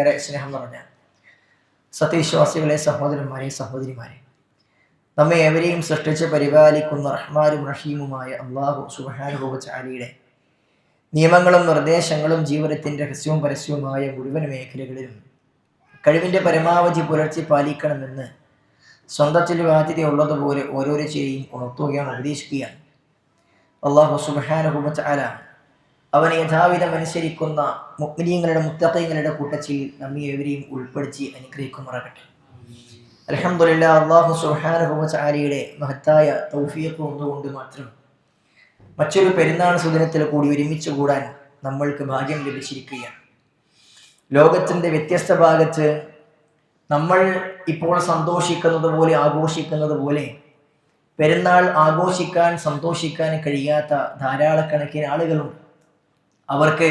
ഏറെ സ്നേഹം നിറഞ്ഞ സത്യവിശ്വാസികളെ, സഹോദരന്മാരെ, സഹോദരിമാരെ, നമ്മെ എവരെയും സൃഷ്ടിച്ച് പരിപാലിക്കുന്ന റഹ്മാനും റഹീമുമായ അല്ലാഹു സുബ്ഹാനഹു വ തആലയുടെ നിയമങ്ങളും നിർദ്ദേശങ്ങളും ജീവിതത്തിൻ്റെ രഹസ്യവും പരസ്യവുമായ മുഴുവൻ മേഖലകളിലും കഴിവിൻ്റെ പരമാവധി പുലർത്തി പാലിക്കണമെന്ന് സ്വന്തത്തിൽ ബാധ്യതയുള്ളതുപോലെ ഓരോരുത്തരെയും ഉണർത്തുകയാണ്, ഉപദേശിക്കുകയാണ്. അല്ലാഹു സുബ്ഹാനഹു വ തആല അവനെ യഥാവിധം അനുസരിക്കുന്ന മുഅ്മിനീങ്ങളുടെ, മുത്തഖീങ്ങളുടെ കൂട്ടത്തിൽ നമ്മെ ഏവരെയും ഉൾപ്പെടുത്തി അനുഗ്രഹിക്കുമാറാകട്ടെ. അൽഹംദുലില്ലാഹ്, അല്ലാഹു സുബ്ഹാനഹു വ തആലയുടെ മഹത്തായ തൗഫീഖ് ഒന്നുകൊണ്ട് മാത്രം മറ്റൊരു പെരുന്നാൾ സുദിനത്തിൽ കൂടി ഒരുമിച്ച് കൂടാൻ നമ്മൾക്ക് ഭാഗ്യം ലഭിച്ചിരിക്കുകയാണ്. ലോകത്തിൻ്റെ വ്യത്യസ്ത ഭാഗത്ത് നമ്മൾ ഇപ്പോൾ സന്തോഷിക്കുന്നത് പോലെ, ആഘോഷിക്കുന്നത് പോലെ പെരുന്നാൾ ആഘോഷിക്കാൻ, സന്തോഷിക്കാൻ കഴിയാത്ത ധാരാളക്കണക്കിന് ആളുകളുണ്ട്. അവർക്ക്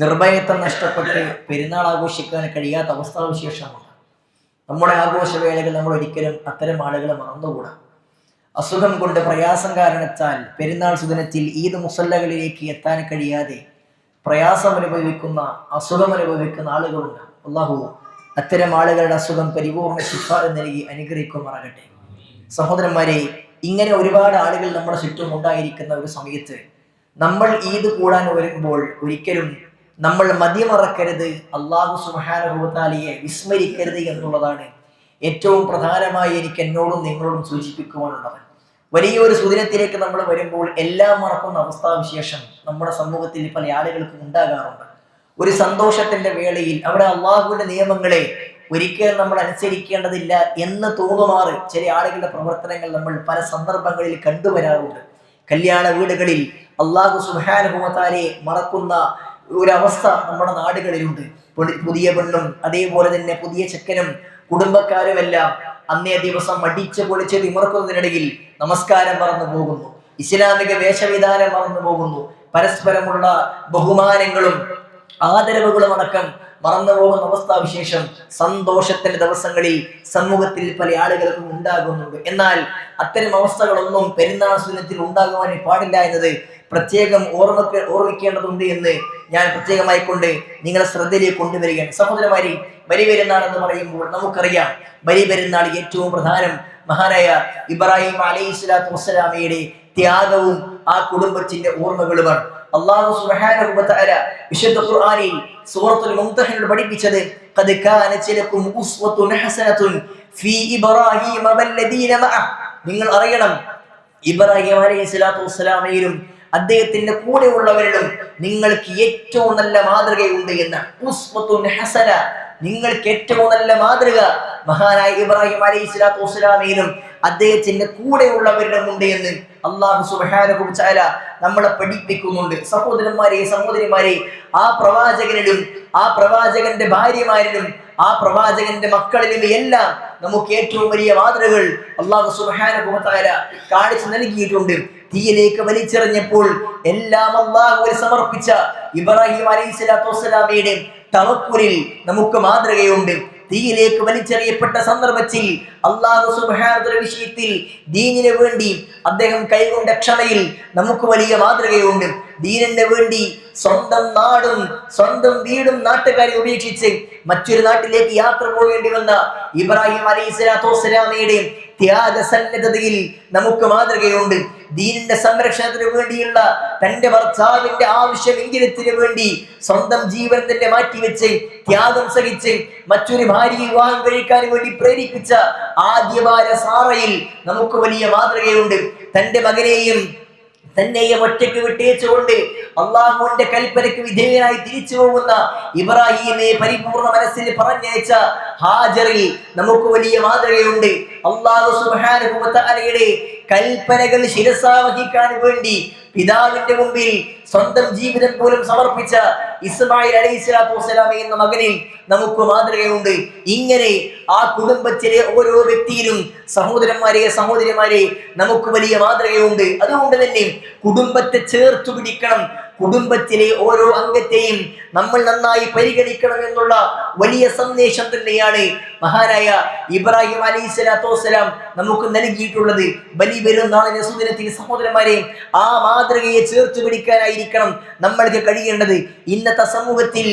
നിർഭയത്വം നഷ്ടപ്പെട്ട് പെരുന്നാൾ ആഘോഷിക്കാൻ കഴിയാത്ത അവസ്ഥാവിശേഷമുണ്ട്. നമ്മുടെ ആഘോഷവേളകൾ നമ്മൾ ഒരിക്കലും അത്തരം ആളുകളെ മറന്നുകൂടാ. അസുഖം കൊണ്ട് പ്രയാസം കാരണത്താൽ പെരുന്നാൾ സുദിനത്തിൽ ഈദ് മുസല്ലകളിലേക്ക് എത്താൻ കഴിയാതെ പ്രയാസം അനുഭവിക്കുന്ന, അസുഖം അനുഭവിക്കുന്ന ആളുകളുണ്ട്. അല്ലാഹു അത്തരം ആളുകളുടെ അസുഖം പരിപൂർണ്ണ ശിഫ നൽകി അനുഗ്രഹിക്കുമാറാകട്ടെ. സഹോദരന്മാരെ, ഇങ്ങനെ ഒരുപാട് ആളുകൾ നമ്മുടെ ചുറ്റും ഉണ്ടായിരിക്കുന്ന ഒരു സമയത്ത് നമ്മൾ ഈദ് കൂടാൻ വരുമ്പോൾ ഒരിക്കലും നമ്മൾ മതിമറക്കരുത്, അല്ലാഹു സുബ്ഹാനഹു വ തആലയെ വിസ്മരിക്കരുത് എന്നുള്ളതാണ് ഏറ്റവും പ്രധാനമായി എനിക്ക് എന്നോടും നിങ്ങളോടും സൂചിപ്പിക്കുവാനുള്ളത്. വലിയൊരു സുദിനത്തിലേക്ക് നമ്മൾ വരുമ്പോൾ എല്ലാം മറക്കുന്ന അവസ്ഥാവിശേഷം നമ്മുടെ സമൂഹത്തിൽ പല ആളുകൾക്കും ഉണ്ടാകാറുണ്ട്. ഒരു സന്തോഷത്തിന്റെ വേളയിൽ അവിടെ അള്ളാഹുവിന്റെ നിയമങ്ങളെ ഒരിക്കലും നമ്മൾ അനുസരിക്കേണ്ടതില്ല എന്ന് തോന്നുമാറ് ചില ആളുകളുടെ പ്രവർത്തനങ്ങൾ നമ്മൾ പല സന്ദർഭങ്ങളിൽ കണ്ടുവരാറുണ്ട്. കല്യാണ വീടുകളിൽ അല്ലാഹു സുബ്ഹാനഹു വ തആലയെ മറക്കുന്ന ഒരവസ്ഥ നമ്മുടെ നാടുകളിലുണ്ട്. പുതിയ പെണ്ണും അതേപോലെ തന്നെ പുതിയ ചെക്കനും കുടുംബക്കാരുമെല്ലാം അന്നേ ദിവസം അടിച്ച് പൊളിച്ച് വിമർക്കുന്നതിനിടയിൽ നമസ്കാരം മറന്നു പോകുന്നു, ഇസ്ലാമിക വേഷവിധാനം മറന്നു പോകുന്നു, പരസ്പരമുള്ള ബഹുമാനങ്ങളും ആദരവുകളും അടക്കം മറന്നു പോകുന്ന അവസ്ഥാവിശേഷം സന്തോഷത്തിന്റെ ദിവസങ്ങളിൽ സമൂഹത്തിൽ പല ആളുകൾക്കും ഉണ്ടാകുന്നുണ്ട്. എന്നാൽ അത്തരം അവസ്ഥകളൊന്നും പെരുന്നാൾ സുദിനത്തിൽ ഉണ്ടാകുവാൻ പാടില്ല എന്നത് പ്രത്യേകം ഓർമ്മിക്കേണ്ടതുണ്ട് എന്ന് ഞാൻ പ്രത്യേകമായി കൊണ്ട് നിങ്ങളെ ശ്രദ്ധയിലേക്ക് കൊണ്ടുവരികയാണ്. സഹോദരന്മാരെ, ബലി പെരുന്നാൾ എന്ന് പറയുമ്പോൾ നമുക്കറിയാം, ബലി പെരുന്നാൾ ഏറ്റവും പ്രധാനം മഹാനായ ഇബ്രാഹിം അലൈഹിസ്സലാത്തു വസ്സലാമയുടെ ത്യാഗവും ആ കുടുംബത്തിന്റെ ഓർമ്മകളുമാണ്. അല്ലാഹു സുബ്ഹാനഹു വ തആല വിശുദ്ധ ഖുർആനിൽ സൂറത്തുൽ മുംതഹിനയിൽ പഠിപ്പിച്ചത് ഖദ് കാനത് ലക്കും ഉസ്വത്തുൻ ഹസനത്തുൻ ഫീ ഇബ്രാഹീമ വല്ലദീന മഅ. നിങ്ങൾ അറിയണം, ഇബ്രാഹിം അലൈഹിസ്സലാത്തു വസ്സലാമയിലും അദ്ദേഹത്തിന്റെ കൂടെ ഉള്ളവരിലും നിങ്ങൾക്ക് ഏറ്റവും നല്ല മാതൃകയുണ്ട് എന്ന്. ഉസ്വത്തുൻ ഹസന, നിങ്ങൾക്ക് ഏറ്റവും നല്ല മാതൃക മഹാനായ ഇബ്രാഹിം അലൈഹിസ്സലാത്തു വസ്സലാമയിലും അദ്ദേഹത്തിന്റെ കൂടെയുള്ളവരിലും ഉണ്ട് എന്ന് അല്ലാഹു സുബ്ഹാനഹു വ തആല നമ്മളെ പഠിപ്പിക്കുന്നുണ്ട്. സഹോദരന്മാരെ, സഹോദരിമാരെ, ആ പ്രവാചകനിലും ആ പ്രവാചകന്റെ ഭാര്യമാരിലും ആ പ്രവാചകന്റെ മക്കളിലും എല്ലാം നമുക്ക് ഏറ്റവും വലിയ മാതൃകകൾ അല്ലാഹു സുബ്ഹാനഹു വ തആല കാണിച്ചു നൽകിയിട്ടുണ്ട്. തീയിലേക്ക് വലിച്ചെറിഞ്ഞപ്പോൾ എല്ലാം അല്ലാഹുവിൽ സമർപ്പിച്ച ഇബ്രാഹിം അലൈഹിസ്സലാത്തു വസ്സലാമയുടെ തവക്കുലിൽ നമുക്ക് മാതൃകയുണ്ട്. തീയിലേക്ക് വലിച്ചെറിയപ്പെട്ട സന്ദർഭത്തിൽ അല്ലാഹു സുബ്ഹാനഹു വ തആല വിഷയത്തിൽ ദീനിന് വേണ്ടി അദ്ദേഹം കൈകൊണ്ട ക്ഷമയിൽ നമുക്ക് വലിയ മാതൃകയുണ്ട്. ദീനിന് വേണ്ടി സ്വന്തം നാടും സ്വന്തം വീടും നാട്ടുകാരെ ഉപേക്ഷിച്ച് മറ്റൊരു നാട്ടിലേക്ക് യാത്ര പോകേണ്ടി വന്ന ഇബ്രാഹിം അലൈഹിസ്സലാത്തു വസ്സലാമയുടെ ത്യാഗസന്നദ്ധതയിൽ നമുക്ക് മാതൃകയുണ്ട്. ദീനിന്റെ സംരക്ഷണത്തിന് വേണ്ടിയുള്ള തന്റെ ഭർത്താവിന്റെ ആവശ്യമെങ്കിലത്തിന് വേണ്ടി സ്വന്തം ജീവൻ തന്നെ മാറ്റിവെച്ച് ത്യാഗം സഹിച്ച് മറ്റൊരു ഭാര്യയെ വിവാഹം കഴിക്കാൻ വേണ്ടി പ്രേരിപ്പിച്ച ആദ്യ ഭാര്യ സാറയിൽ നമുക്ക് വലിയ മാതൃകയുണ്ട്. തന്റെ മകനെയും തന്നെയും ഒറ്റയ്ക്ക് വിട്ടേച്ചുകൊണ്ട് അള്ളാഹുവിന്റെ കൽപ്പനയ്ക്ക് വിധേയനായി തിരിച്ചു പോകുന്ന ഇബ്രാഹീമിനെ പരിപൂർണ്ണ മനസ്സിൽ പറഞ്ഞയച്ച ഹാജറിൽ നമുക്ക് വലിയ മാതൃകയുണ്ട്. അല്ലാഹു സുബ്ഹാനഹു വ തആലയുടെ കൽപ്പനകൾ ശിരസാവഹിക്കാൻ വേണ്ടി പിതാവിന്റെ മുമ്പിൽ സ്വന്തം ജീവിതം പോലും സമർപ്പിച്ച ഇസ്മായിൽ അലൈഹിസ്സലാത്തു വസ്സലാമ എന്ന മകനിൽ നമുക്ക് മാതൃകയുണ്ട്. ഇങ്ങനെ ആ കുടുംബത്തിലെ ഓരോ വ്യക്തിയിലും സഹോദരന്മാരെ, സഹോദരിമാരെ, നമുക്ക് വലിയ മാതൃകയുണ്ട്. അതുകൊണ്ട് തന്നെ കുടുംബത്തെ ചേർത്തു പിടിക്കണം, കുടുംബത്തിലെ ഓരോ അംഗത്തെയും നമ്മൾ നന്നായി പരിഗണിക്കണം എന്നുള്ള വലിയ സന്ദേശം തന്നെയാണ് മഹാനായ ഇബ്രാഹിം അലൈഹിസ്സലാത്തു വസ്സലാം നമുക്ക് നൽകിയിട്ടുള്ളത്. ബലി പെരുന്നാളിന്റെ സുദിനത്തിൽ സഹോദരന്മാരെ ആ മാതൃകയെ ചേർത്ത് പിടിക്കാനായിരിക്കണം നമ്മൾക്ക് കഴിയേണ്ടത്. ഇന്നത്തെ സമൂഹത്തിൽ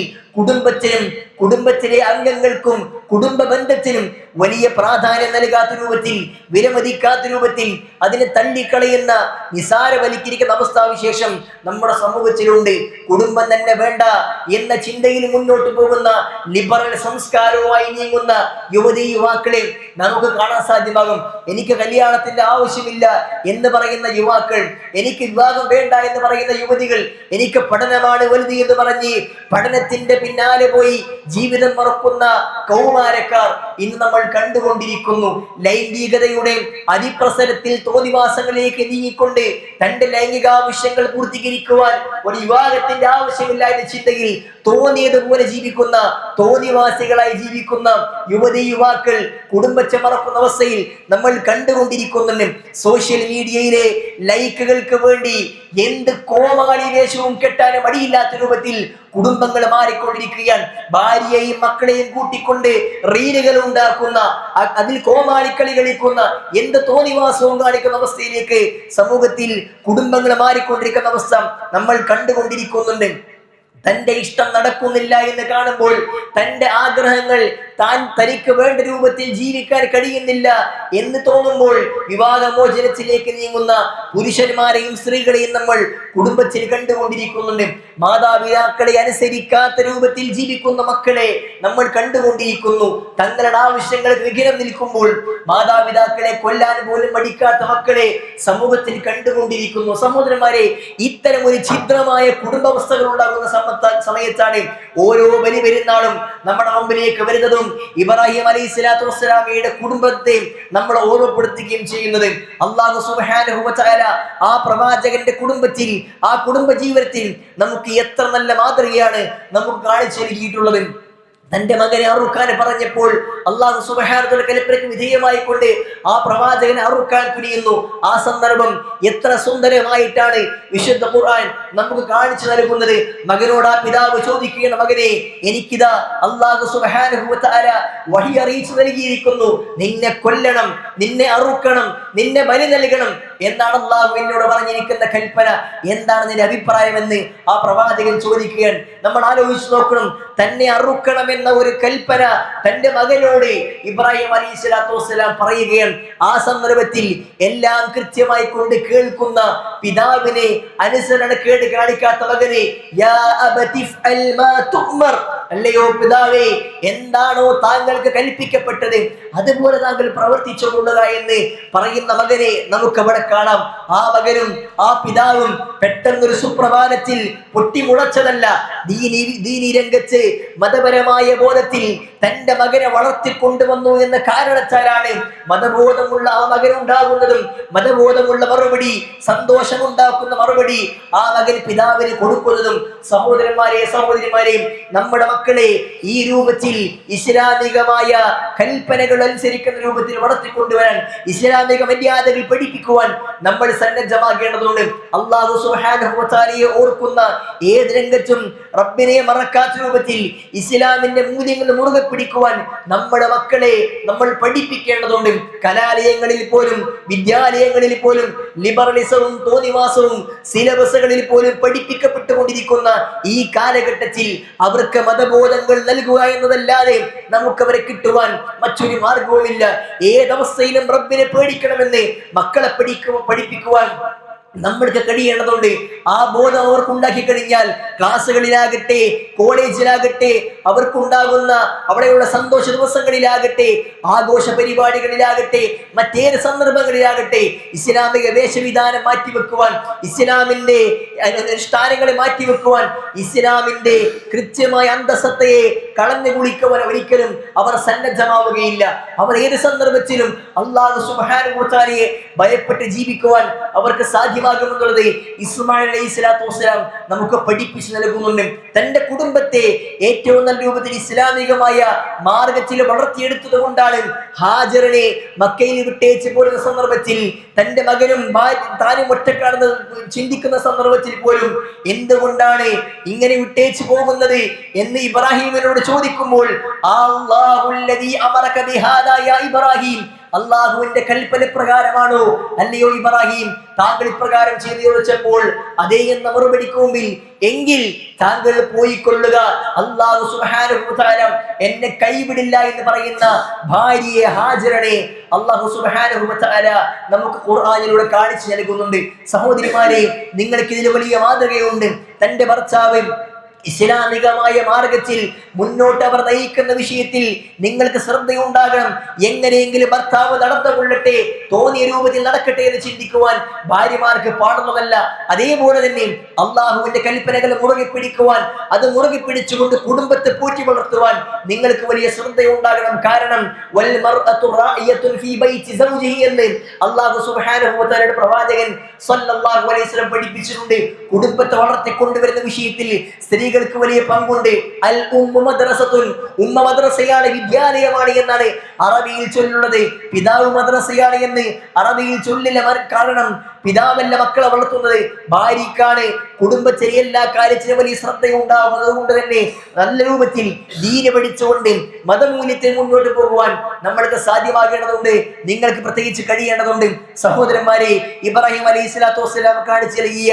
കുടുംബത്തിലെ അംഗങ്ങൾക്കും കുടുംബ ബന്ധത്തിനും വലിയ പ്രാധാന്യം നൽകാത്ത രൂപത്തിൽ, വിലമതിക്കാത്ത രൂപത്തിൽ അതിനെ തള്ളിക്കളയുന്ന, നിസാരവൽക്കരിക്കുന്ന അവസ്ഥാവിശേഷം നമ്മുടെ സമൂഹത്തിലുണ്ട്. കുടുംബം തന്നെ വേണ്ട എന്ന ചിന്തയിൽ മുന്നോട്ട് പോകുന്ന ലിബറൽ സംസ്കാരവുമായി നീങ്ങുന്ന യുവതി യുവാക്കളെ നമുക്ക് കാണാൻ സാധ്യമാകും. എനിക്ക് കല്യാണത്തിന്റെ ആവശ്യമില്ല എന്ന് പറയുന്ന യുവാക്കൾ, എനിക്ക് വിവാഹം വേണ്ട എന്ന് പറയുന്ന യുവതികൾ, എനിക്ക് പഠനമാണ് വലുത് എന്ന് പറഞ്ഞ് പഠനത്തിന്റെ പിന്നാലെ പോയി ജീവിതം മറക്കുന്ന കൗമാരക്കാർ ഇന്ന് നമ്മൾ കണ്ടുകൊണ്ടിരിക്കുന്നു. ലൈംഗികതയുടെ അതിപ്രസരത്തിൽ തോന്നിവാസങ്ങളിലേക്ക് നീങ്ങിക്കൊണ്ട് തന്റെ ലൈംഗികാവശ്യങ്ങൾ പൂർത്തീകരിക്കുവാൻ ഒരു വിവാഹത്തിന്റെ ആവശ്യമില്ല എന്ന ചിന്തയിൽ തോന്നിയതുപോലെ ജീവിക്കുന്ന, തോന്നിവാസികളായി ജീവിക്കുന്ന യുവതി യുവാക്കൾ കുടുംബത്തെ മറക്കുന്ന അവസ്ഥയിൽ നമ്മൾ കണ്ടുകൊണ്ടിരിക്കുന്നുണ്ട്. സോഷ്യൽ മീഡിയയിലെ ലൈക്കുകൾക്ക് വേണ്ടി എന്ത് കോമാളി വേഷവും കെട്ടാനും മടിയില്ലാത്ത രൂപത്തിൽ കുടുംബങ്ങൾ മാറിക്കൊണ്ടിരിക്കുകയാണ്. ഭാര്യയെയും മക്കളെയും കൂട്ടിക്കൊണ്ട് റീലുകൾ ഉണ്ടാക്കുന്ന, അതിൽ കോമാളിക്കളി കളിക്കുന്ന, എന്ത് തോന്നിവാസവും കാണിക്കുന്ന അവസ്ഥയിലേക്ക് സമൂഹത്തിൽ കുടുംബങ്ങൾ മാറിക്കൊണ്ടിരിക്കുന്ന അവസ്ഥ നമ്മൾ കണ്ടുകൊണ്ടിരിക്കുന്നുണ്ട്. തന്റെ ഇഷ്ടം നടക്കുന്നില്ല എന്ന് കാണുമ്പോൾ, തന്റെ ആഗ്രഹങ്ങൾ തനിക്ക് വേണ്ട രൂപത്തിൽ ജീവിക്കാൻ കഴിയുന്നില്ല എന്ന് തോന്നുമ്പോൾ വിവാഹമോചനത്തിലേക്ക് നീങ്ങുന്ന പുരുഷന്മാരെയും സ്ത്രീകളെയും നമ്മൾ കുടുംബത്തിൽ കണ്ടുകൊണ്ടിരിക്കുന്നുണ്ട്. മാതാപിതാക്കളെ അനുസരിക്കാത്ത രൂപത്തിൽ ജീവിക്കുന്ന മക്കളെ നമ്മൾ കണ്ടുകൊണ്ടിരിക്കുന്നു. തങ്ങളുടെ ആവശ്യങ്ങൾക്ക് വിഘ്നം നിൽക്കുമ്പോൾ മാതാപിതാക്കളെ കൊല്ലാൻ പോലും മടിക്കാത്ത മക്കളെ സമൂഹത്തിൽ കണ്ടുകൊണ്ടിരിക്കുന്നു. സഹോദരന്മാരെ, ഇത്തരം ഒരു ഛിദ്രമായ കുടുംബാവസ്ഥകൾ ഉണ്ടാകുന്ന സമയത്താണ് ഓരോ ബലി പെരുന്നാളും നമ്മുടെ മുമ്പിലേക്ക് വരുന്നതും ഇബ്രാഹിം അലൈഹിസ്സലാത്തു വസ്സലാമയുടെ കുടുംബത്തെ നമ്മൾ ഓർമ്മപ്പെടുത്തുകയും ചെയ്യുന്നത്. അല്ലാഹു സുബ്ഹാനഹു വ തആല ആ പ്രവാചകന്റെ കുടുംബത്തിൽ, ആ കുടുംബ ജീവിതത്തിൽ നമുക്ക് എത്ര നല്ല മാതൃകയാണ് നമുക്ക് കാണിച്ചു നൽകിയിട്ടുള്ളത്. തന്റെ മകനെ അറുക്കാൻ പറഞ്ഞപ്പോൾ അല്ലാഹു സുബ്ഹാനഹു വ തആല കൽപ്പനയ്ക്ക് വിധേയമായി കൊണ്ട് ആ പ്രവാചകനെ അറുക്കാൻ തുനിയുന്നു. ആ സന്ദർഭം എത്ര സുന്ദരമായിട്ടാണ് വിശുദ്ധ ഖുർആൻ നമുക്ക് കാണിച്ചു നൽകുന്നത്. മകനോട് ആ പിതാവ് ചോദിക്കുകയാണ്, മകനെ, എനിക്കിതാ അല്ലാഹു സുബ്ഹാനഹു വ തആല വഹി അറിയിച്ചു നൽകിയിരിക്കുന്നു, നിന്നെ കൊല്ലണം, നിന്നെ അറുക്കണം, നിന്നെ ബലി നൽകണം എന്നാണ് അല്ലാഹു എന്നോട് പറഞ്ഞിരിക്കുന്ന കൽപ്പന. എന്താണ് നിന്റെ അഭിപ്രായമെന്ന് ആ പ്രവാചകൻ ചോദിക്കുകയാണ്. നമ്മൾ ആലോചിച്ച് നോക്കണം, തന്നെ അറുക്കണമെന്ന ഒരു കൽപ്പന തന്റെ മകനോട് ഇബ്രാഹിം അലൈഹിസ്സലാത്തു വസ്സലാം പറയുകയാണ്. ആ സന്ദർഭത്തിൽ എല്ലാം കൃത്യമായി കൊണ്ട് കേൾക്കുന്ന പിതാവിനെ അനുസരണക്കേട് കാണിക്കാത്ത മകനെ, യാ അബതി ഫഅൽ മാ തുഅ്മർ, അല്ലയോ പിതാവേ, എന്താണോ താങ്കൾക്ക് കൽപ്പിക്കപ്പെട്ടത് അതുപോലെ താങ്കൾ പ്രവർത്തിച്ചു കൊള്ളുക എന്ന് പറയുന്ന മകനെ നമുക്ക് അവിടെ കാണാം. ആ മകനും ആ പിതാവും പെട്ടെന്നൊരു സുപ്രഭാതത്തിൽ പൊട്ടിമുളച്ചതല്ല. ദീനി രംഗത്ത് മതപരമായ ബോധത്തിൽ തന്റെ മകനെ വളർത്തിക്കൊണ്ടുവന്നു എന്ന കാരണത്താലാണ് മതബോധമുള്ള ആ മകൻ ഉണ്ടാകുന്നതും മതബോധമുള്ള മറുപടി, സന്തോഷമുണ്ടാക്കുന്ന മറുപടി ആ മകൻ പിതാവിന് കൊടുക്കുന്നതും. സഹോദരന്മാരെ, സഹോദരിമാരെ, നമ്മുടെ മക്കളെ ഈ രൂപത്തിൽ ഇസ്ലാമികമായ കൽപ്പനകൾ അനുസരിക്കുന്ന രൂപത്തിൽ വളർത്തിക്കൊണ്ടുവരാൻ, ഇസ്ലാമിക മര്യാദകൾ പഠിപ്പിക്കുവാൻ നമ്മൾ സന്നദ്ധമാകേണ്ടതുണ്ട്. അല്ലാഹു സുബ്ഹാനഹു വ തആലയെ ഓർക്കുന്ന ഏത് രംഗത്തും റബ്ബിനെ മറക്കാത്ത രൂപത്തിൽ ഇസ്ലാമിന്റെ മൂല്യങ്ങൾ മുറുകെ പിടിക്കുവാൻ നമ്മുടെ മക്കളെ നമ്മൾ പഠിപ്പിക്കേണ്ടതുണ്ട്. കലാലയങ്ങളിൽ പോലും വിദ്യാലയങ്ങളിൽ പോലും ലിബറലിസവും തോന്നിവാസവും സിലബസുകളിൽ പോലും പഠിപ്പിക്കപ്പെട്ടുകൊണ്ടിരിക്കുന്ന ഈ കാലഘട്ടത്തിൽ അവർക്ക് മതബോധങ്ങൾ നൽകുക എന്നതല്ലാതെ നമുക്കവരെ കിട്ടുവാൻ മറ്റൊരു മാർഗവുമില്ല. ഏതവസ്ഥയിലും റബ്ബിനെ പേടിക്കണമെന്ന് മക്കളെ പഠിപ്പിക്കുവാൻ നമ്മൾക്ക് കഴിയേണ്ടതുണ്ട്. ആ ബോധം അവർക്കുണ്ടാക്കി കഴിഞ്ഞാൽ ക്ലാസ്സുകളിലാകട്ടെ, കോളേജിലാകട്ടെ, അവർക്കുണ്ടാകുന്ന അവിടെയുള്ള സന്തോഷ ദിവസങ്ങളിലാകട്ടെ, ആഘോഷ പരിപാടികളിലാകട്ടെ, മറ്റേത് സന്ദർഭങ്ങളിലാകട്ടെ, ഇസ്ലാമിക വേഷവിധാനം മാറ്റിവെക്കുവാൻ, ഇസ്ലാമിന്റെ അനുഷ്ഠാനങ്ങളെ മാറ്റിവെക്കുവാൻ, ഇസ്ലാമിന്റെ കൃത്യമായ അന്തസത്തയെ കളഞ്ഞു കുളിക്കുവാൻ ഒരിക്കലും അവർ സന്നദ്ധമാവുകയില്ല. അവർ ഏത് സന്ദർഭത്തിലും അല്ലാഹു സുബ്ഹാനഹു വ തആലയെ ഭയപ്പെട്ട് ജീവിക്കുവാൻ അവർക്ക് സാധ്യമാകുമെന്നുള്ളത് ഇസ്മായിൽ അലൈഹിസ്സലാത്തു വസ്സലാം നമുക്ക് പഠിപ്പിച്ചു നൽകുന്നുണ്ട്. തന്റെ കുടുംബത്തെ ഏറ്റവും നല്ല രൂപത്തിൽ ഇസ്ലാമികമായ മാർഗത്തിൽ വളർത്തിയെടുത്തത് കൊണ്ടാണ് ഹാജറിനെ മക്കയിൽ വിട്ടേച്ച് പോരുന്ന സന്ദർഭത്തിൽ തന്റെ മകനും താനും ഒറ്റക്കാണെന്ന് ചിന്തിക്കുന്ന സന്ദർഭത്തിൽ പോലും എന്തുകൊണ്ടാണ് ഇങ്ങനെ വിട്ടേച്ച് പോകുന്നത് എന്ന് ഇബ്രാഹിമിനോട് ചോദിക്കുമ്പോൾ, അള്ളാഹുവിന്റെ കൽപ്പന പ്രകാരമാണോ അല്ലയോ ഇബ്രാഹിം താങ്കൾ ഇപ്രകാരം ചെയ്തു ചോദിച്ചപ്പോൾ അതേ എന്ന മറുപടിക്ക് മുമ്പിൽ എങ്കിൽ താങ്കൾ പോയിക്കൊള്ളുക, അല്ലാഹു സുബ്ഹാനഹു വ തആല എന്നെ കൈവിടില്ല എന്ന് പറയുന്ന ഭാര്യയെ ഹാജറിനെ അല്ലാഹു സുബ്ഹാനഹു വ തആല നമുക്ക് ഖുർആനിലൂടെ കാണിച്ചു നൽകുന്നുണ്ട്. സഹോദരിമാരെ, നിങ്ങൾക്ക് ഇതിൽ വലിയ മാതൃകയുണ്ട്. തന്റെ ഭർത്താവ് ഇസ്ലാമികമായ മാർഗത്തിൽ മുന്നോട്ട് അവർ നയിക്കുന്ന വിഷയത്തിൽ നിങ്ങൾക്ക് ശ്രദ്ധയുണ്ടാകണം. എങ്ങനെയെങ്കിലും ഭർത്താവ് നടന്നുകൊള്ളട്ടെ, തോന്നിയ രൂപത്തിൽ നടക്കട്ടെ എന്ന് ചിന്തിക്കുവാൻ ഭാര്യമാർക്ക് പാടുന്നതല്ല. അതേപോലെ തന്നെ അള്ളാഹുവിന്റെ കൽപ്പനകൾ മുറുകെ പിടിക്കുവാൻ, അത് മുറുകെ പിടിച്ചുകൊണ്ട് കുടുംബത്തെ പോറ്റി വളർത്തുവാൻ നിങ്ങൾക്ക് വലിയ ശ്രദ്ധയുണ്ടാകണം. കാരണം എന്ന് അല്ലാഹു സുബ്ഹാനഹു വ തആലയുടെ പ്രവാചകൻ സ്വല്ലല്ലാഹു അലൈഹി വസല്ലം പഠിപ്പിച്ചിട്ടുണ്ട്. കുടുംബത്തെ വളർത്തിക്കൊണ്ടുവരുന്ന വിഷയത്തിൽ സ്ത്രീകൾക്ക് വലിയ പങ്കുണ്ട്. അൽ ഉമ്മു മദ്റസത്തുൻ, ഉമ്മ മദ്രസയാണ്, വിദ്യാലയമാണ് എന്നാണ് അറബിയിൽ ചൊല്ലുള്ളത്. പിതാവ് മദ്രസയാണ് എന്ന് അറബിയിൽ ചൊല്ലില്ല. കാരണം പിതാവല്ല മക്കളെ വളർത്തുന്നത്, ഭാര്യക്കാണ്. കുടുംബത്തിലെ എല്ലാ കാര്യത്തിലും വലിയ ശ്രദ്ധയുണ്ടാവും. അതുകൊണ്ട് തന്നെ നല്ല രൂപത്തിൽ ദീന പഠിച്ചുകൊണ്ട് മതമൂല്യത്തിൽ മുന്നോട്ട് പോകുവാൻ നമ്മൾക്ക് സാധ്യമാകേണ്ടതുണ്ട്. നിങ്ങൾക്ക് പ്രത്യേകിച്ച് കഴിയേണ്ടതുണ്ട്. സഹോദരന്മാരെ, ഇബ്രാഹിം അലൈഹി സ്വലാത്തു വസ്സലാം കാണിച്ചു നൽകിയ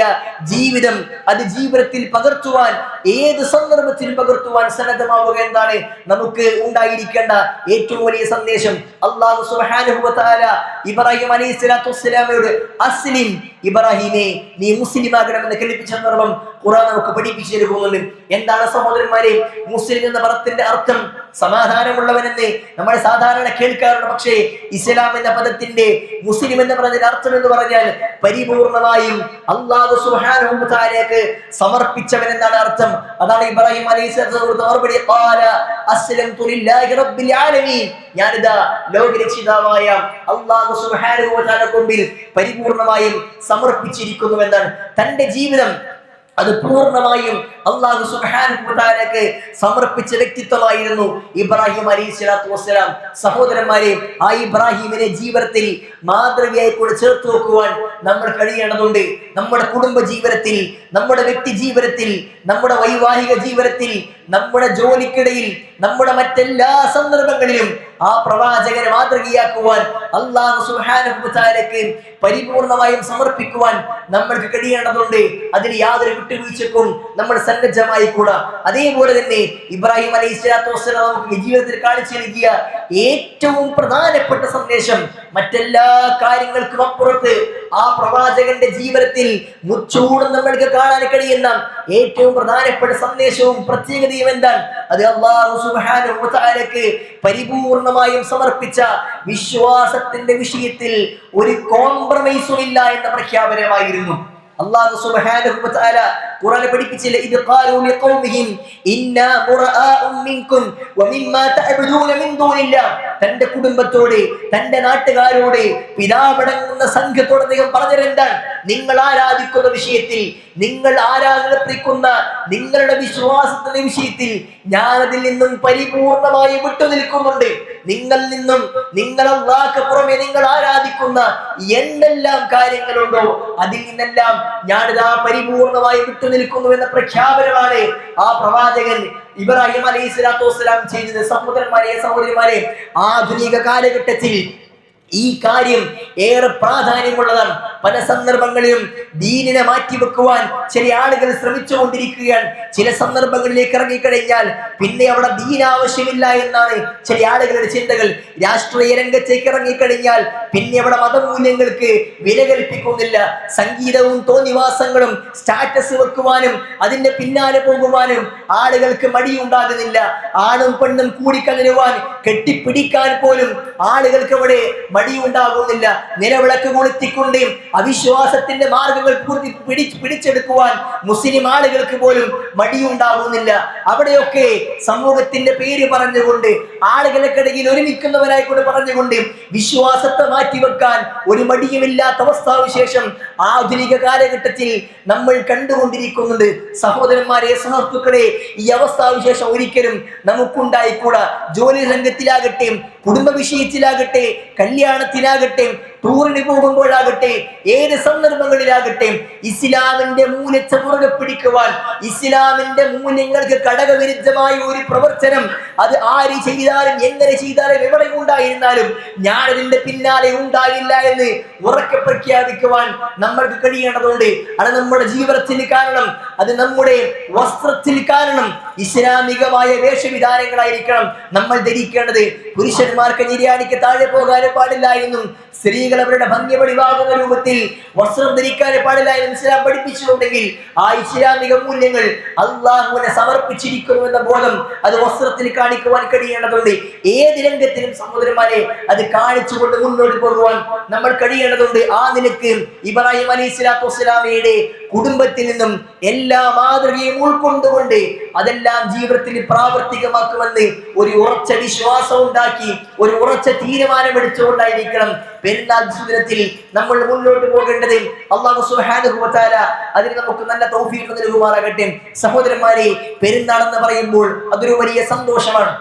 ജീവിതം അത് ജീവിതത്തിൽ പകർത്തുവാൻ, ഏത് സന്ദർഭത്തിലും പകർത്തുവാൻ സന്നദ്ധമാവുക എന്താണ് നമുക്ക് ഉണ്ടായിരിക്കേണ്ട ഏറ്റവും വലിയ സന്ദേശം. അല്ലാഹു സുബ്ഹാനഹു വ തആല ഇബ്രാഹിം അലൈഹി സ്വലാത്തു വസ്സലാമയോട് അസ്ലിം, ഇബ്രാഹിമേ നീ മുസ്ലിം ആകണമെന്ന് കൽപ്പിച്ച സന്ദർഭം ഖുർആൻ നമുക്ക് പഠിപ്പിച്ചു നൽകുന്നുണ്ട്. എന്താണ് സഹോദരന്മാരെ മുസ്ലിം എന്ന പദത്തിന്റെ അർത്ഥം? സമാധാനമുള്ളവനെന്ന് നമ്മൾ സാധാരണ കേൾക്കാറുണ്ട്. പക്ഷേ ഇസ്ലാം എന്ന പദത്തിന്റെ, മുസ്ലിം എന്ന പദത്തിന്റെ അർത്ഥം എന്ന് പറഞ്ഞാൽ പരിപൂർണമായും അല്ലാഹു സുബ്ഹാനഹു വ തആലയ്ക്ക് സമർപ്പിച്ചവൻ എന്നാണ് അർത്ഥം. അതാണ് ഇബ്രാഹിം അലൈഹിസ്സലാം മറുപടി, ഖാല അസ്ലംതു ലില്ലാഹി റബ്ബിൽ ആലമീൻ, ഞാനിതാ ലോകരക്ഷിതാവായ അല്ലാഹു സുബ്ഹാനഹു വ തആലയ്ക്ക് മുമ്പിൽ പരിപൂർണമായും സമർപ്പിച്ചിരിക്കുന്നു എന്നാണ്. തന്റെ ജീവിതം അത് പൂർണ്ണമായും അല്ലാഹു സുബ്ഹാനഹു വ തആലയ്ക്ക് സമർപ്പിച്ച വ്യക്തിത്വമായിരുന്നു ഇബ്രാഹിം അലൈഹി സ്വലാത്തു വസ്സലാം. സഹോദരന്മാരെ, ആ ഇബ്രാഹിമിനെ ജീവിതത്തിൽ മാതൃകയായി കൂടെ ചേർത്ത് വെക്കുവാൻ നമ്മൾ കഴിയേണ്ടതുണ്ട്. നമ്മുടെ കുടുംബ ജീവിതത്തിൽ, നമ്മുടെ വ്യക്തി ജീവിതത്തിൽ, നമ്മുടെ വൈവാഹിക ജീവിതത്തിൽ, നമ്മുടെ ജോലിക്കിടയിൽ, നമ്മുടെ മറ്റെല്ലാ സന്ദർഭങ്ങളിലും ആ പ്രവാചകനെ മാതൃകയാക്കുവാൻ, അല്ലാഹു സുബ്ഹാനഹു വ തആലയ്ക്ക് പരിപൂർണമായും സമർപ്പിക്കുവാൻ നമ്മൾക്ക് കഴിയേണ്ടതുണ്ട്. അതിൽ യാതൊരു വിട്ടുവീഴ്ചക്കും നമ്മൾ സന്നദ്ധമായി കൂടാ. അതേപോലെ തന്നെ ഇബ്രാഹിം അലൈഹി സ്വലാത്തു വസ്സലാം നമുക്ക് ജീവിതത്തിൽ കാണിച്ചു നൽകിയ ഏറ്റവും പ്രധാനപ്പെട്ട സന്ദേശം, മറ്റെല്ലാ കാര്യങ്ങൾക്കും അപ്പുറത്ത് ആ പ്രവാചകന്റെ ജീവിതത്തിൽ മുച്ചൂടും നമ്മൾക്ക് കാണാൻ കഴിയുന്ന ഏറ്റവും പ്രധാനപ്പെട്ട സന്ദേശവും പ്രത്യേകതയും എന്താണ്? അത് അല്ലാഹു സുബ്ഹാനഹു വ തആലയ്ക്ക് പരിപൂർണമായും സമർപ്പിച്ച വിശ്വാസത്തിന്റെ വിഷയത്തിൽ ഒരു കോംപ്രമൈസും ഇല്ല എന്ന പ്രഖ്യാപനമായിരുന്നു. അല്ലാഹു സുബ്ഹാനഹു വ തആല ഖുർആനിൽ പഠിപ്പിച്ചില്ല, ഇദ് ഖാലൂ ലിഖൗമിഹിം ഇന്നാ ബുറാഉ മിൻകും വമിമ്മാ തഅബുദൂന മിൻ ദൂനില്ലാഹ്. തന്റെ കുടുംബത്തോട്, തന്റെ നാട്ടുകാരോട്, പിതാവടങ്ങുന്ന സംഘത്തോട് അദ്ദേഹം പറഞ്ഞതെന്താണ്? നിങ്ങൾ ആരാധിക്കുന്ന വിഷയത്തിൽ, നിങ്ങൾ ആരാധനപ്രിക്കുന്ന നിങ്ങളുടെ വിശ്വാസത്തിന്റെ വിഷയത്തിൽ ഞാൻ അതിൽ നിന്നും പരിപൂർണമായി വിട്ടുനിൽക്കുന്നുണ്ട്. നിങ്ങളിൽ നിന്നും, നിങ്ങൾ അല്ലാഹുവിന് പുറമെ നിങ്ങൾ ആരാധിക്കുന്ന എന്തെല്ലാം കാര്യങ്ങളുണ്ടോ അതിൽ നിന്നെല്ലാം ഞാനിതാ പരിപൂർണമായി വിട്ടുനിൽക്കുന്നു എന്ന പ്രഖ്യാപനമാണ് ആ പ്രവാചകൻ ഇബ്രാഹിം അലൈഹി സ്വലാത്തു വസ്സലാം ചെയ്തത്. സഹോദരന്മാരെ, സഹോദരിമാരെ, ആധുനിക കാലഘട്ടത്തിൽ ഈ കാര്യം ഏറെ പ്രാധാന്യമുള്ളതാണ്. പല സന്ദർഭങ്ങളിലും ദീനിനെ മാറ്റിവെക്കുവാൻ ചില ആളുകൾ ശ്രമിച്ചുകൊണ്ടിരിക്കുകയാണ്. ചില സന്ദർഭങ്ങളിലേക്ക് ഇറങ്ങിക്കഴിഞ്ഞാൽ പിന്നെ അവിടെ ദീൻ ആവശ്യമില്ല എന്നാണ് ചില ആളുകളുടെ ചിന്തകൾ. രാഷ്ട്രീയ രംഗത്തേക്ക് ഇറങ്ങിക്കഴിഞ്ഞാൽ പിന്നെ അവിടെ മതമൂല്യങ്ങൾക്ക് വില കൽപ്പിക്കുന്നില്ല. സംഗീതവും തോന്നിവാസങ്ങളും സ്റ്റാറ്റസ് വെക്കുവാനും അതിന്റെ പിന്നാലെ പോകുവാനും ആളുകൾക്ക് മടിയുണ്ടാകുന്നില്ല. ആണും പെണ്ണും കൂടിക്കലരുവാൻ, കെട്ടിപ്പിടിക്കാൻ പോലും ആളുകൾക്ക് അവിടെ മടിയുണ്ടാകുന്നില്ല. നിലവിളക്ക് കൊളുത്തിക്കൊണ്ട് അവിശ്വാസത്തിന്റെ മാർഗങ്ങൾ പിടിച്ചെടുക്കുവാൻ മുസ്ലിം ആളുകൾക്ക് പോലും മടിയുണ്ടാകുന്നില്ല. അവിടെയൊക്കെ സമൂഹത്തിന്റെ പേര് പറഞ്ഞുകൊണ്ട്, ആളുകൾക്കിടയിൽ ഒരുമിക്കുന്നവരായി കൊണ്ട് പറഞ്ഞുകൊണ്ട് വിശ്വാസത്തെ മാറ്റിവെക്കാൻ ഒരു മടിയുമില്ലാത്ത അവസ്ഥാവിശേഷം ആധുനിക കാലഘട്ടത്തിൽ നമ്മൾ കണ്ടുകൊണ്ടിരിക്കുന്നുണ്ട്. സഹോദരന്മാരെ, സഹൃത്തുക്കളെ, ഈ അവസ്ഥാവിശേഷം ഒരിക്കലും നമുക്കുണ്ടായിക്കൂടാ. ജോലി രംഗത്തിലാകട്ടെ, കുടുംബ വിഷയത്തിലാകട്ടെ, കല്യാണത്തിലാകട്ടെ, ടൂറിന് പോകുമ്പോഴാകട്ടെ, ഏത് സന്ദർഭങ്ങളിലാകട്ടെ ഇസ്ലാമിന്റെ മൂല്യത്തെ മുറുകെ പിടിക്കുവാൻ, ഇസ്ലാമിന്റെ മൂല്യങ്ങൾക്ക് ഘടകവിരുദ്ധമായ ഒരു പ്രവർത്തനം അത് ആര് ചെയ്താലും എങ്ങനെ ചെയ്താലും എവിടെ ഉണ്ടായിരുന്നാലും ഞാൻ അതിന്റെ പിന്നാലെ ഉണ്ടാകില്ല എന്ന് ഉറക്കെ പ്രഖ്യാപിക്കുവാൻ നമ്മൾക്ക് കഴിയേണ്ടതുണ്ട്. അത് നമ്മുടെ ജീവിതത്തിന് കാരണം, അത് നമ്മുടെ വസ്ത്രത്തിൽ കാരണം ഇസ്ലാമികമായ വേഷവിധാനങ്ങളായിരിക്കണം നമ്മൾ ധരിക്കേണ്ടത്. പുരുഷന്മാർക്ക് നിര്യാണിക്ക് താഴെ പോകാനും പാടില്ല എന്നും സ്ത്രീകൾ അവരുടെ ഭംഗി വെളിവാകുന്ന രൂപത്തിൽ വസ്ത്രം ധരിക്കാൻ പാടില്ല എന്ന് ഇസ്ലാം പഠിപ്പിച്ചിട്ടുണ്ടെങ്കിൽ ആ ഇസ്ലാമിക മൂല്യങ്ങൾ അള്ളാഹുവിനെ സമർപ്പിച്ചിരിക്കുന്നു എന്ന ബോധം അത് വസ്ത്രത്തിൽ കാണിക്കുവാൻ കഴിയേണ്ടതുണ്ട്. ഏത് രംഗത്തിലും സഹോദരന്മാരെ അത് കാണിച്ചുകൊണ്ട് മുന്നോട്ട് പോകുവാൻ നമ്മൾ കഴിയേണ്ടതുണ്ട്. ആ നിലക്ക് ഇബ്രാഹിം അലൈഹിസ്സലാത്തു വസ്സലാമയുടെ കുടുംബത്തിൽ നിന്നും എല്ലാ മാതൃകയും ഉൾക്കൊണ്ടുകൊണ്ട് അതെല്ലാം ജീവിതത്തിൽ പ്രാവർത്തികമാക്കുമെന്ന് ഒരു ഉറച്ച വിശ്വാസം ഉണ്ടാക്കി, ഒരു ഉറച്ച തീരുമാനമെടുത്തുകൊണ്ടായിരിക്കണം പെരുന്നാൾ ദിനത്തിൽ നമ്മൾ മുന്നോട്ട് പോകേണ്ടത്. അല്ലാഹു സുബ്ഹാനഹു വ തആല അതിന് നമുക്ക് നല്ല തൗഫീഖ് നൽകുമാറാകട്ടെ. സഹോദരന്മാരെ, പെരുന്നാൾ എന്ന് പറയുമ്പോൾ അതൊരു വലിയ സന്തോഷമാണ്.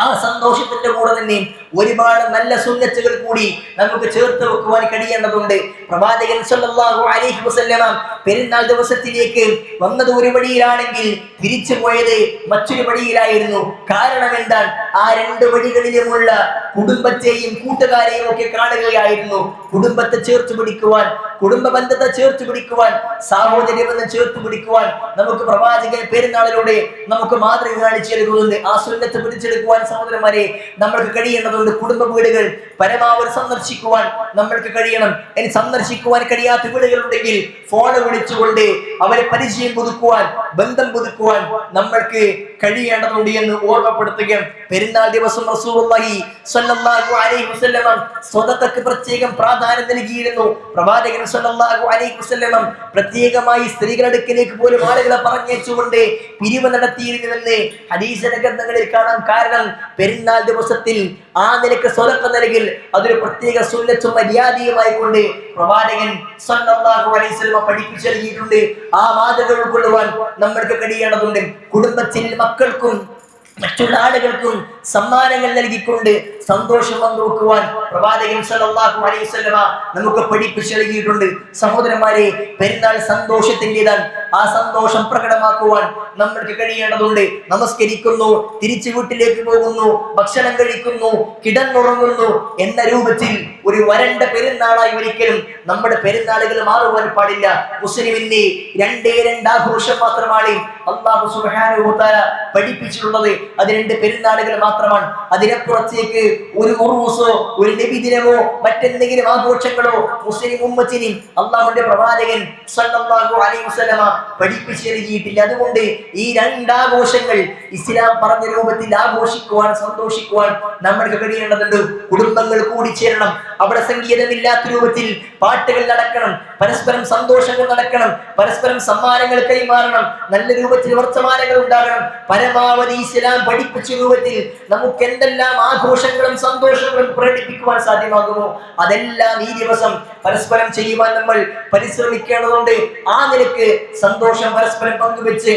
ആ സന്തോഷത്തിന്റെ കൂടെ തന്നെ ഒരുപാട് നല്ല സുന്നത്തുകൾ കൂടി നമുക്ക് ചേർത്ത് വെക്കുവാൻ കഴിയേണ്ടതുണ്ട്. പ്രവാചകൻ സല്ലല്ലാഹു അലൈഹി വസല്ലമ പെരുന്നാൾ ദിവസത്തിലേക്ക് വന്നത് ഒരു വഴിയിലാണെങ്കിൽ തിരിച്ചു പോയത് മറ്റൊരു വഴിയിലായിരുന്നു. കാരണം എന്താണ്? ആ രണ്ട് വഴികളിലുമുള്ള കുടുംബത്തെയും കൂട്ടുകാരെയും ഒക്കെ കാണുകയായിരുന്നു. കുടുംബത്തെ ചേർത്ത് പിടിക്കുവാൻ, കുടുംബ ബന്ധത്തെ ചേർത്ത് പിടിക്കുവാൻ, സാഹോദര്യബന്ധം ചേർത്ത് പിടിക്കുവാൻ നമുക്ക് പ്രവാചകൻ പെരുന്നാളിലൂടെ നമുക്ക് മാതൃക കാണിച്ചു നൽകുന്നുണ്ട്. ആ സുന്നത്ത് പിടിച്ചെടുക്കുവാൻ സഹോദരന്മാരെ നമ്മൾക്ക് കഴിയേണ്ടതുണ്ട്. കുടുംബ വീടുകൾ പരമാവധി സന്ദർശിക്കുവാൻ നമ്മൾക്ക് കഴിയണം. ഇനി സന്ദർശിക്കുവാൻ കഴിയാത്ത വീടുകളുണ്ടെങ്കിൽ ഫോൺ വിളിച്ചുകൊണ്ട് അവരെ പരിചയം പുതുക്കുവാൻ, ബന്ധം പുതുക്കുവാൻ നമ്മൾക്ക് കഴിയേണ്ടതുണ്ട് എന്ന് ഓർമ്മപ്പെടുത്തുകയാണ്. പെരുന്നാൾ ദിവസം റസൂലുള്ളാഹി സ്വല്ലല്ലാഹു അലൈഹി വസല്ലം സ്വതക്കക്ക് പ്രത്യേകം പ്രാധാന്യം നൽകിയിരുന്നു. പ്രവാചകൻ സ്വല്ലല്ലാഹു അലൈഹി വസല്ലം പ്രത്യേകമായി സ്ത്രീകളുടെ അടുക്കിലേക്ക് പോലും ആളുകളെ പറഞ്ഞുകൊണ്ട് പിരിവ് നടത്തിയിരുന്നുവെന്ന് ഹദീസ് ഗ്രന്ഥങ്ങളിൽ കാണാം. കാരണം പെരുന്നാൾ ദിവസത്തിൽ ആ നിലക്ക് സ്വതക്ക നൽകൽ അതൊരു പ്രത്യേക സുന്നത്തും മര്യാദയുമായി കൊണ്ട് പ്രവാചകൻ സ്വല്ലല്ലാഹു അലൈഹി വസല്ലം പഠിപ്പിച്ചു നൽകിയിട്ടുണ്ട്. ആ മാതൃക ഉൾക്കൊള്ളുവാൻ നമ്മൾക്ക് കഴിയേണ്ടതുണ്ട്. കുടുംബത്തിൽ മക്കൾക്കും മറ്റുള്ള ആളുകൾക്കും സമ്മാനങ്ങൾ നൽകിക്കൊണ്ട് സന്തോഷം പങ്കുവെക്കുവാൻ പ്രവാചകൻ സല്ലല്ലാഹു അലൈഹി വസല്ലമ നമുക്ക് പഠിപ്പിച്ചു നൽകിയിട്ടുണ്ട്. സഹോദരന്മാരെ, പെരുന്നാൾ സന്തോഷത്തിൻ്റെതാണ്. ആ സന്തോഷം പ്രകടമാക്കുവാൻ നമ്മൾക്ക് കഴിയേണ്ടതുണ്ട്. നമസ്കരിക്കുന്നു, തിരിച്ചു വീട്ടിലേക്ക് പോകുന്നു, ഭക്ഷണം കഴിക്കുന്നു, കിടന്നുറങ്ങുന്നു എന്ന രൂപത്തിൽ ഒരു വരണ്ട പെരുന്നാളായി ഒരിക്കലും നമ്മുടെ പെരുന്നാളുകൾ മാറുവാൻ പാടില്ല. മുസ്ലിമിന്റെ രണ്ടേ ആഘോഷം മാത്രമാണ് അല്ലാഹു സുബ്ഹാനഹു വ തആല പഠിപ്പിച്ചിട്ടുള്ളത്. അത് രണ്ട് പെരുന്നാളുകൾ മാത്രമാണ്. അതിനപ്പുറത്തേക്ക് ഒരു ഉറൂസോ ഒരു നബിദിനമോ മറ്റെന്തെങ്കിലും ആഘോഷങ്ങളോ മുസ്ലിം ഉമ്മത്തിന് അല്ലാഹുവിന്റെ പ്രവാചകൻ സല്ലല്ലാഹു അലൈഹി വസല്ലമ പഠിപ്പിച്ചു നൽകിയിട്ടില്ല. അതുകൊണ്ട് ഈ രണ്ടാഘോഷങ്ങൾ ഇസ്ലാം പറഞ്ഞ രൂപത്തിൽ ആഘോഷിക്കുവാൻ, സന്തോഷിക്കുവാൻ നമ്മൾക്ക് കഴിയേണ്ടതുണ്ട്. കുടുംബങ്ങൾ കൂടിച്ചേരണം. അവിടെ സംഗീതമില്ലാത്ത രൂപത്തിൽ പാട്ടുകൾ നടക്കണം, പരസ്പരം സന്തോഷങ്ങൾ നടക്കണം, പരസ്പരം സമ്മാനങ്ങൾ കൈമാറണം, നല്ല രൂപത്തിൽ വർത്തമാനങ്ങൾ ഉണ്ടാകണം. പരമാവധി ഇസ്ലാം പഠിപ്പിച്ച രൂപത്തിൽ നമുക്ക് എന്തെല്ലാം ആഘോഷങ്ങളും സന്തോഷങ്ങളും പ്രകടിപ്പിക്കുവാൻ സാധ്യമാകുമോ അതെല്ലാം ഈ ദിവസം പരസ്പരം ചെയ്യുവാൻ നമ്മൾ പരിശ്രമിക്കേണ്ടതുണ്ട്. ആ നിലക്ക് സന്തോഷം പരസ്പരം പങ്കുവെച്ച്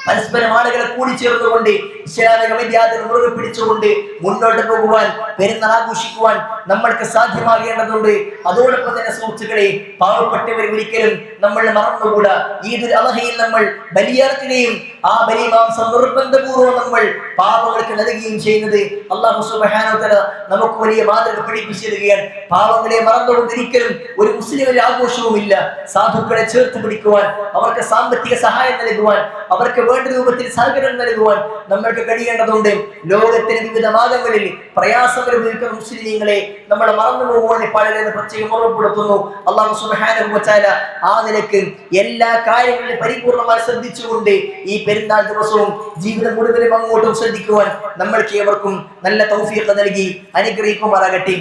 പരസ്പരം ആളുകളെ കൂടിച്ചേർന്നുകൊണ്ട് ഇസ്ലാമിക മര്യാദകൾ മുറുകെ പിടിച്ചുകൊണ്ട് മുന്നോട്ട് പോകുവാൻ, പെരുന്നാൾ ആഘോഷിക്കുവാൻ നമ്മൾക്ക് സാധ്യമാകേണ്ടതുണ്ട്. അതോടൊപ്പം തന്നെ സുഹൃത്തുക്കളെ, പാവപ്പെട്ടവരെ ഒരിക്കലും നമ്മൾ മറന്നുകൂടാ. ഈദുൽ അദ്ഹയിൽ നമ്മൾ ബലിയർക്കുകയും ആ ബലിമാംസം നിർബന്ധപൂർവ്വം നമ്മൾ പാവങ്ങൾക്ക് നൽകുകയും ചെയ്യുന്നത് അല്ലാഹു സുബ്ഹാനഹു വ തആല നമുക്ക് വലിയ മാതൃക പഠിപ്പിച്ചു തരികയാണ്. പാവങ്ങളെ മറന്നുകൊണ്ട് ഒരിക്കലും ഒരു മുസ്ലിമിന്റെ ആഘോഷവുമില്ല. സാധുക്കളെ ചേർത്ത് പിടിക്കുവാൻ, അവർക്ക് സാമ്പത്തിക സഹായം നൽകുവാൻ, അവർക്ക് വേണ്ട രൂപത്തിൽ സഹകരണം നൽകുവാൻ നമ്മൾക്ക് കഴിയേണ്ടതുണ്ട്. ലോകത്തിന്റെ വിവിധ ഭാഗങ്ങളിൽ പ്രയാസം അനുഭവിക്കുന്ന മുസ്ലിമീങ്ങളെ നമ്മൾ മറന്നു പോകുവാൻ പാടില്ലെന്ന് പ്രത്യേകം ഓർമ്മപ്പെടുത്തുന്നു. അല്ലാഹു സുബ്ഹാനഹു വ തആല ആ നിലക്ക് എല്ലാ കാര്യങ്ങളിലും പരിപൂർണമായി ശ്രദ്ധിച്ചുകൊണ്ട് ഈ പെരുന്നാൾ ദിവസവും ജീവിതം മുഴുവനും അങ്ങോട്ടും ശ്രദ്ധിക്കുവാൻ നമ്മൾക്ക് ഏവർക്കും നല്ല തൗഫീഖ് നൽകി അനുഗ്രഹിക്കുമാറാകട്ടെ.